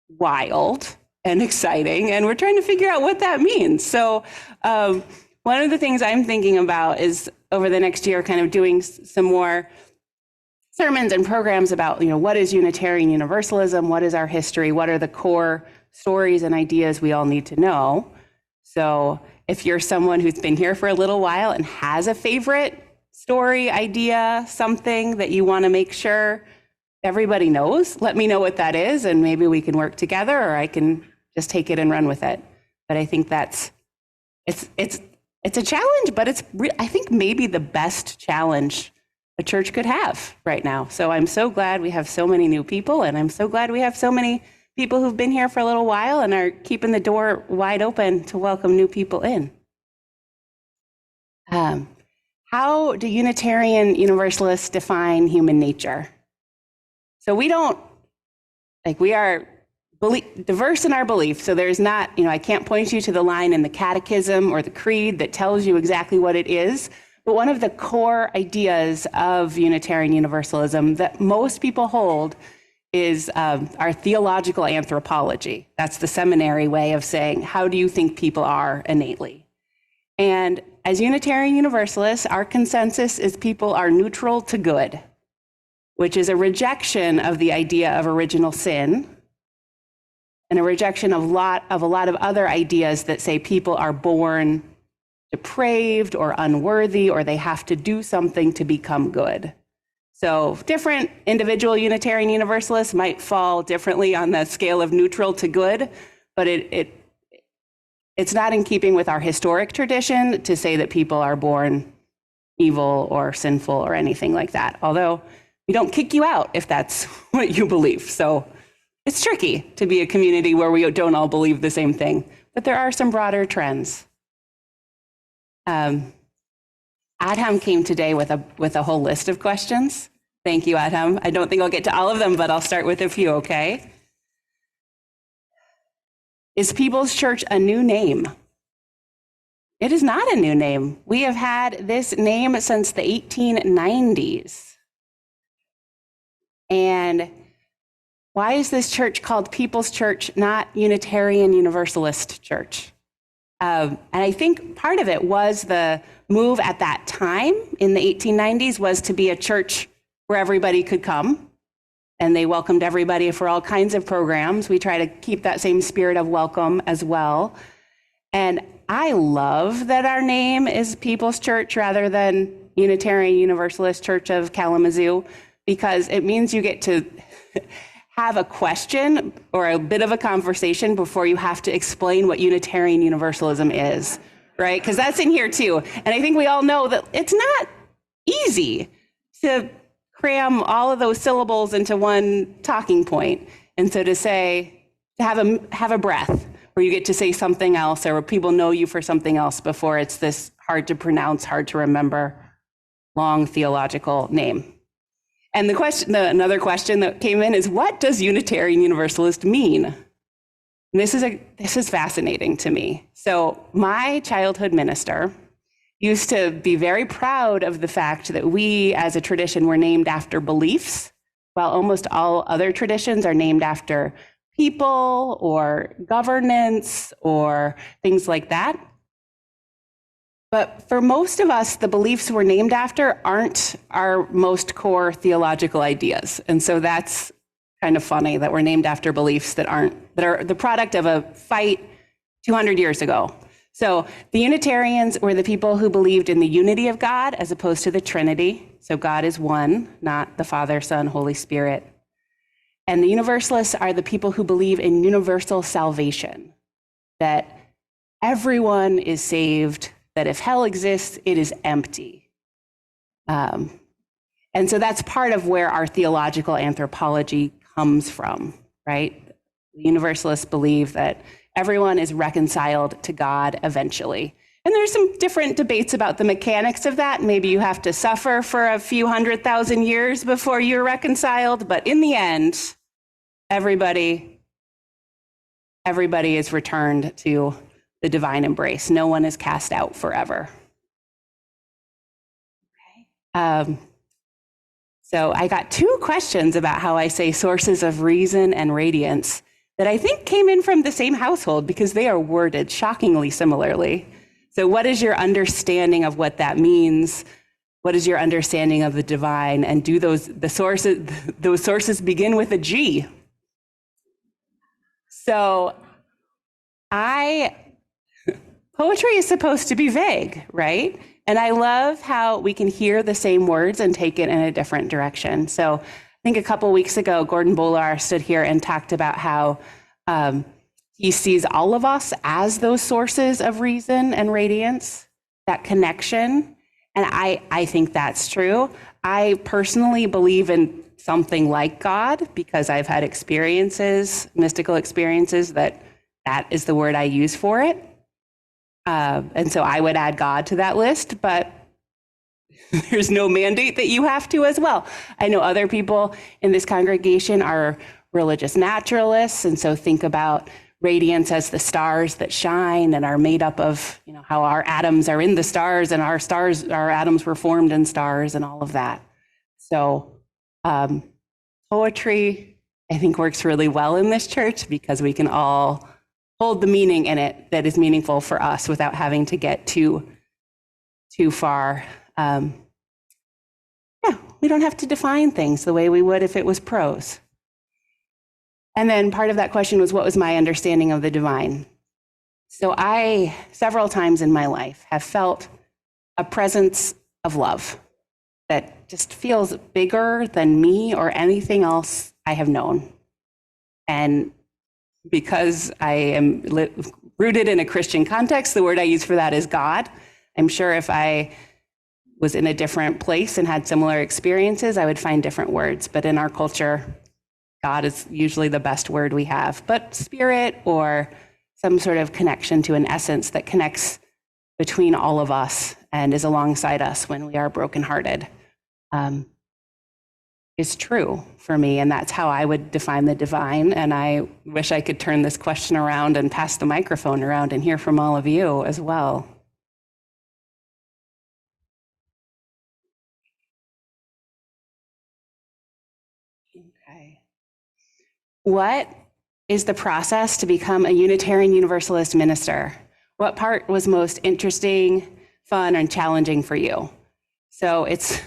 wild and exciting. And we're trying to figure out what that means. So one of the things I'm thinking about is over the next year, kind of doing some more sermons and programs about, what is Unitarian Universalism? What is our history? What are the core stories and ideas we all need to know? So if you're someone who's been here for a little while and has a favorite story, idea, something that you want to make sure everybody knows, let me know what that is, and maybe we can work together, or I can just take it and run with it. But I think it's a challenge, but I think maybe the best challenge a church could have right now. So I'm so glad we have so many new people, and I'm so glad we have so many people who've been here for a little while and are keeping the door wide open to welcome new people in. How do Unitarian Universalists define human nature? So we are diverse in our belief. So there's not, I can't point you to the line in the catechism or the creed that tells you exactly what it is. But one of the core ideas of Unitarian Universalism that most people hold is our theological anthropology. That's the seminary way of saying, how do you think people are innately? And as Unitarian Universalists, our consensus is people are neutral to good, which is a rejection of the idea of original sin, and a rejection of a lot of other ideas that say people are born depraved or unworthy, or they have to do something to become good. So different individual Unitarian Universalists might fall differently on the scale of neutral to good, but it's not in keeping with our historic tradition to say that people are born evil or sinful or anything like that. Although we don't kick you out if that's what you believe. So it's tricky to be a community where we don't all believe the same thing, but there are some broader trends. Adham came today with a whole list of questions. Thank you, Adham. I don't think I'll get to all of them, but I'll start with a few, okay? Is People's Church a new name? It is not a new name. We have had this name since the 1890s. And why is this church called People's Church, not Unitarian Universalist Church? And I think part of it was the move at that time in the 1890s was to be a church where everybody could come, and they welcomed everybody for all kinds of programs. We try to keep that same spirit of welcome as well. And I love that our name is People's Church rather than Unitarian Universalist Church of Kalamazoo, because it means you get to have a question or a bit of a conversation before you have to explain what Unitarian Universalism is, right? Because that's in here too. And I think we all know that it's not easy to cram all of those syllables into one talking point. And so to have a breath where you get to say something else, or where people know you for something else before it's this hard to pronounce, hard to remember, long theological name. And another question that came in is, what does Unitarian Universalist mean? And this is fascinating to me. So my childhood minister used to be very proud of the fact that we as a tradition were named after beliefs, while almost all other traditions are named after people or governance or things like that. But for most of us, the beliefs we're named after aren't our most core theological ideas. And so that's kind of funny that we're named after beliefs that are the product of a fight 200 years ago. So the Unitarians were the people who believed in the unity of God as opposed to the Trinity. So God is one, not the Father, Son, Holy Spirit. And the Universalists are the people who believe in universal salvation, that everyone is saved, that if hell exists, it is empty. And so that's part of where our theological anthropology comes from, right? The Universalists believe that everyone is reconciled to God eventually. And there's some different debates about the mechanics of that. Maybe you have to suffer for a few 100,000 years before you're reconciled, but in the end, everybody is returned to the divine embrace. No one is cast out forever. Okay. So I got two questions about how I say sources of reason and radiance that I think came in from the same household because they are worded shockingly similarly. So what is your understanding of what that means? What is your understanding of the divine? And do those sources begin with a G? So poetry is supposed to be vague, right? And I love how we can hear the same words and take it in a different direction. So I think a couple weeks ago, Gordon Bolar stood here and talked about how he sees all of us as those sources of reason and radiance, that connection. And I think that's true. I personally believe in something like God because I've had experiences, mystical experiences, that is the word I use for it. And so I would add God to that list, but there's no mandate that you have to as well. I know other people in this congregation are religious naturalists, and so think about radiance as the stars that shine and are made up of, how our atoms are in the stars and our atoms were formed in stars and all of that. So poetry, I think, works really well in this church because we can all hold the meaning in it that is meaningful for us without having to get too far. We don't have to define things the way we would if it was prose. And then part of that question was, what was my understanding of the divine? So I, several times in my life, have felt a presence of love that just feels bigger than me or anything else I have known. And because I am rooted in a Christian context, the word I use for that is God. I'm sure if I was in a different place and had similar experiences, I would find different words. But in our culture, God is usually the best word we have. But spirit or some sort of connection to an essence that connects between all of us and is alongside us when we are brokenhearted is true for me. And that's how I would define the divine. And I wish I could turn this question around and pass the microphone around and hear from all of you as well. Okay. What is the process to become a Unitarian Universalist minister? What part was most interesting, fun, and challenging for you? So it's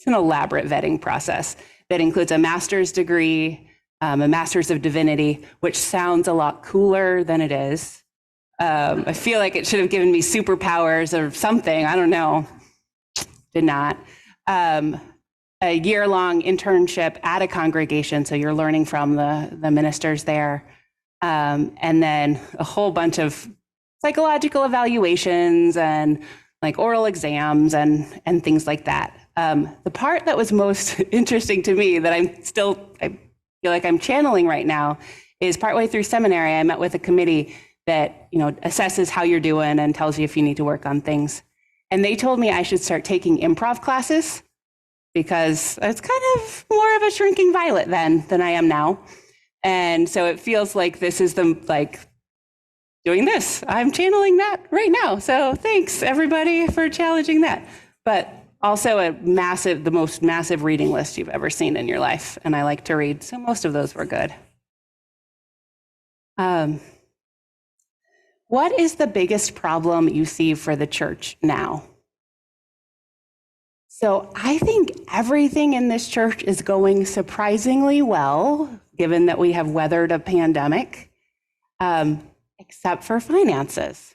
an elaborate vetting process that includes a master's degree, a master's of divinity, which sounds a lot cooler than it is. I feel like it should have given me superpowers or something. I don't know. Did not. A year-long internship at a congregation, so you're learning from the ministers there. And then a whole bunch of psychological evaluations and like oral exams and things like that. The part that was most interesting to me that I feel like I'm channeling right now is partway through seminary, I met with a committee that, assesses how you're doing and tells you if you need to work on things. And they told me I should start taking improv classes because it's kind of more of a shrinking violet then than I am now. And so it feels like this is doing this. I'm channeling that right now. So thanks everybody for challenging that. But also the most massive reading list you've ever seen in your life. And I like to read, so most of those were good. What is the biggest problem you see for the church now? So I think everything in this church is going surprisingly well, given that we have weathered a pandemic, except for finances.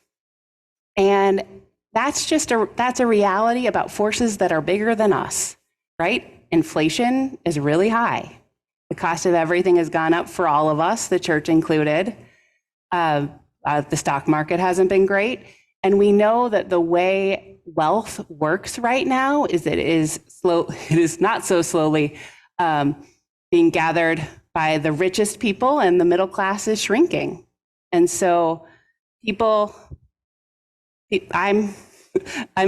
And that's a reality about forces that are bigger than us, right? Inflation is really high. The cost of everything has gone up for all of us, the church included. The stock market hasn't been great. And we know that the way wealth works right now is it is not so slowly being gathered by the richest people, and the middle class is shrinking. And so I'm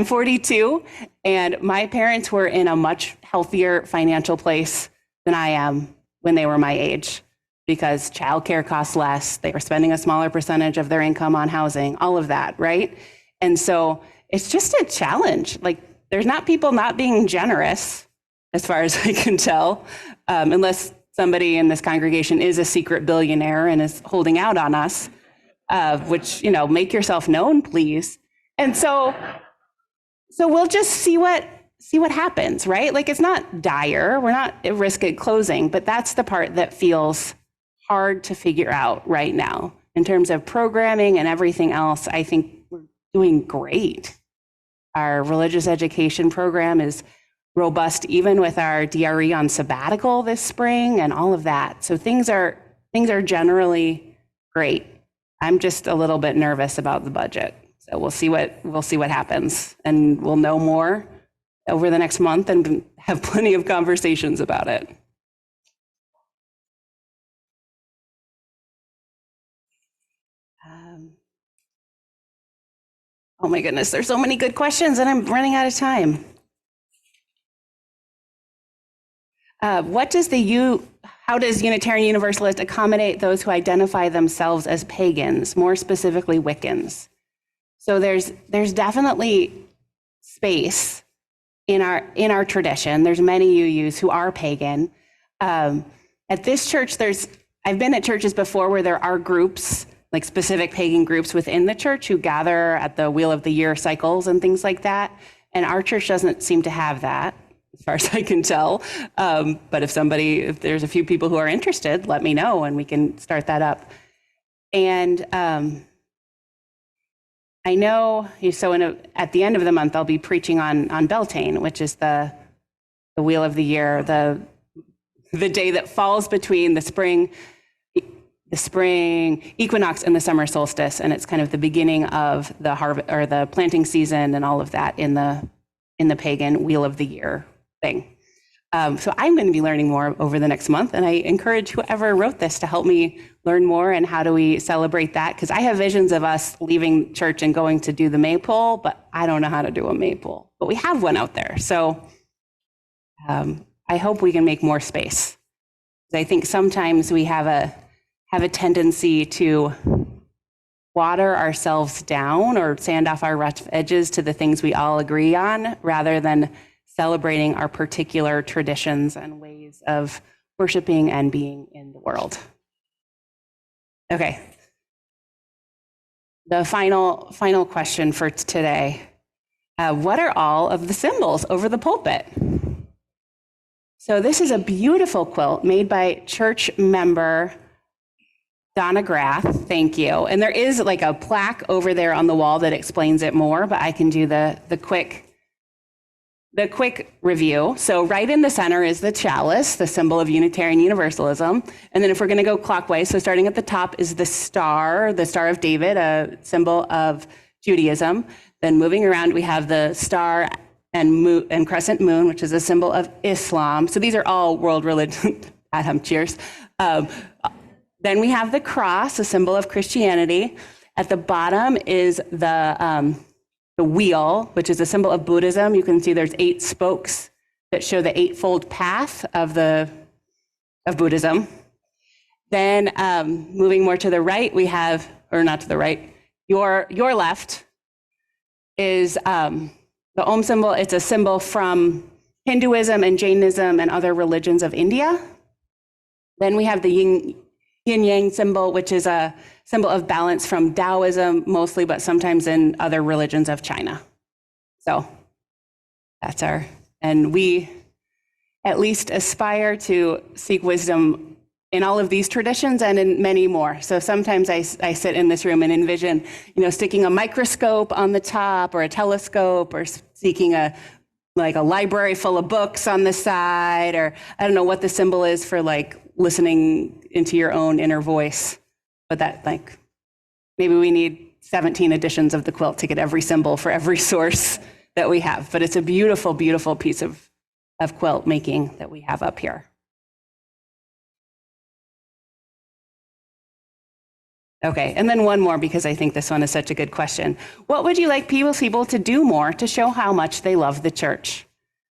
42, and my parents were in a much healthier financial place than I am when they were my age, because childcare costs less, they were spending a smaller percentage of their income on housing, all of that, right? And so it's just a challenge. Like, there's not people not being generous, as far as I can tell, unless somebody in this congregation is a secret billionaire and is holding out on us, which, make yourself known, please. And so we'll just see what happens, right? Like, it's not dire, we're not at risk at closing, but that's the part that feels hard to figure out right now. In terms of programming and everything else, I think we're doing great. Our religious education program is robust, even with our DRE on sabbatical this spring and all of that. So things are generally great. I'm just a little bit nervous about the budget. So we'll see what happens, and we'll know more over the next month and have plenty of conversations about it. Oh my goodness, there's so many good questions and I'm running out of time. How does Unitarian Universalist accommodate those who identify themselves as pagans, more specifically Wiccans? So there's definitely space in our tradition. There's many UUs who are pagan. At this church, I've been at churches before where there are groups, like specific pagan groups within the church, who gather at the Wheel of the Year cycles and things like that. And our church doesn't seem to have that, as far as I can tell. But if there's a few people who are interested, let me know and we can start that up. And I know, at the end of the month, I'll be preaching on Beltane, which is the Wheel of the Year, the day that falls between the spring equinox and the summer solstice, and it's kind of the beginning of the harvest or the planting season and all of that in the pagan Wheel of the Year thing. So I'm going to be learning more over the next month, and I encourage whoever wrote this to help me learn more. And how do we celebrate that? Because I have visions of us leaving church and going to do the maypole, but I don't know how to do a maypole. But we have one out there, so I hope we can make more space. I think sometimes we have a tendency to water ourselves down or sand off our rough edges to the things we all agree on, rather than celebrating our particular traditions and ways of worshiping and being in the world. Okay. The final question for today. What are all of the symbols over the pulpit? So this is a beautiful quilt made by church member Donna Grath, thank you. And there is like a plaque over there on the wall that explains it more, but I can do the quick review. So right in the center is the chalice, the symbol of Unitarian Universalism. And then if we're going to go clockwise, so starting at the top is the Star of David, a symbol of Judaism. Then moving around, we have the star and crescent moon, which is a symbol of Islam. So these are all world religion. Adam, cheers. Then we have the cross, a symbol of Christianity. At the bottom is the wheel, which is a symbol of Buddhism. You can see there's 8 spokes that show the eightfold path of Buddhism. Then moving more to the right, we have, or not to the right, your left is the Om symbol. It's a symbol from Hinduism and Jainism and other religions of India. Then we have the yin yang symbol, which is a symbol of balance from Taoism mostly, but sometimes in other religions of China. So that's and we at least aspire to seek wisdom in all of these traditions and in many more. So sometimes I sit in this room and envision, sticking a microscope on the top or a telescope, or seeking a library full of books on the side, or I don't know what the symbol is for listening into your own inner voice. But that maybe we need 17 editions of the quilt to get every symbol for every source that we have. But it's a beautiful, beautiful piece of quilt making that we have up here. Okay, and then one more, because I think this one is such a good question. What would you like people to do more to show how much they love the church?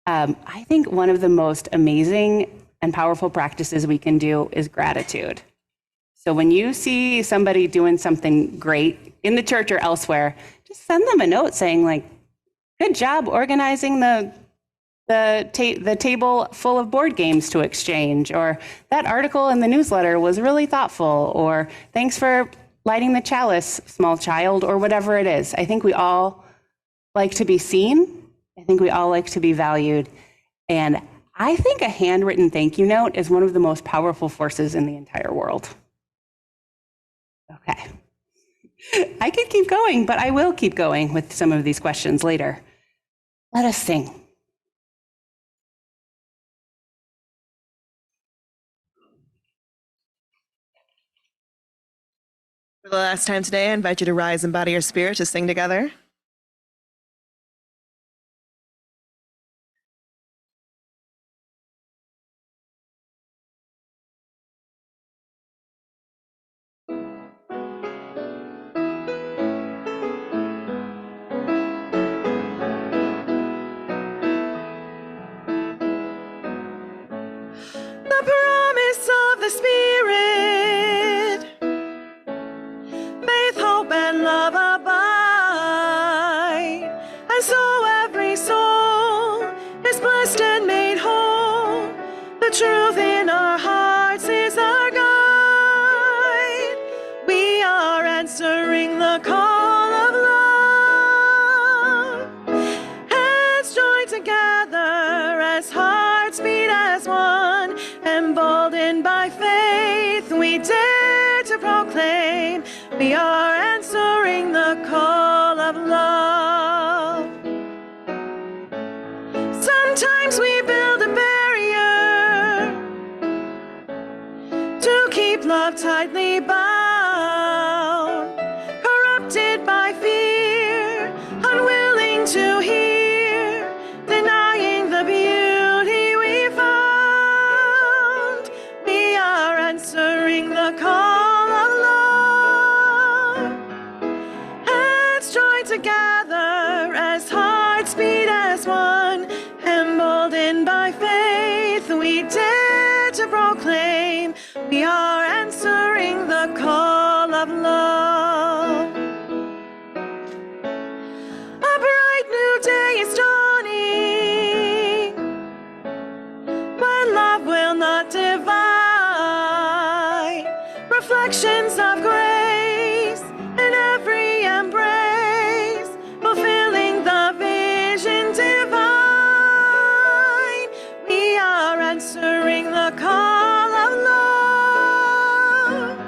I think one of the most amazing and powerful practices we can do is gratitude. So when you see somebody doing something great in the church or elsewhere, just send them a note saying good job organizing the table full of board games to exchange, or that article in the newsletter was really thoughtful, or thanks for lighting the chalice, small child, or whatever it is. I think we all like to be seen. I think we all like to be valued. And I think a handwritten thank you note is one of the most powerful forces in the entire world. Okay. I could keep going, but I will keep going with some of these questions later. Let us sing. For the last time today, I invite you to rise in body or spirit to sing together. The promise of the Spirit, faith, hope, and love abide, and so every soul is blessed and made whole. The truth in our hearts is our guide. We are answering the call of love. Hands joined together as hearts beat as one. Emboldened by faith, we dare to proclaim we are answering the call of love. Sometimes we build a barrier to keep love tightly bound, corrupted by fear, unwilling to hear, denying the beauty we found. We are answering the call of love. Hands joined together as hearts beat as one. Emboldened by faith, we dare to proclaim we are answering the call of love. A bright new day is dawning, when love will not divide. Reflections of grace in every embrace, fulfilling the vision divine. We are answering the call of love.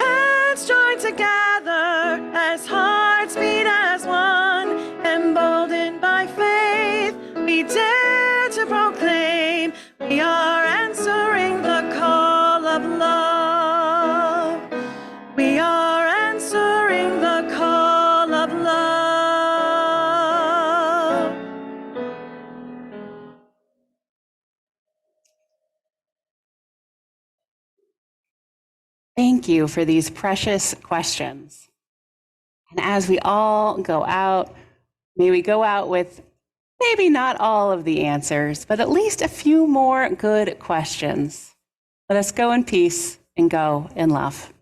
Hands joined together as hearts beat as one. Emboldened by faith, we dare to proclaim we are answering the call of love. We are answering the call of love. Thank you for these precious questions. And as we all go out, may we go out with maybe not all of the answers, but at least a few more good questions. Let us go in peace and go in love.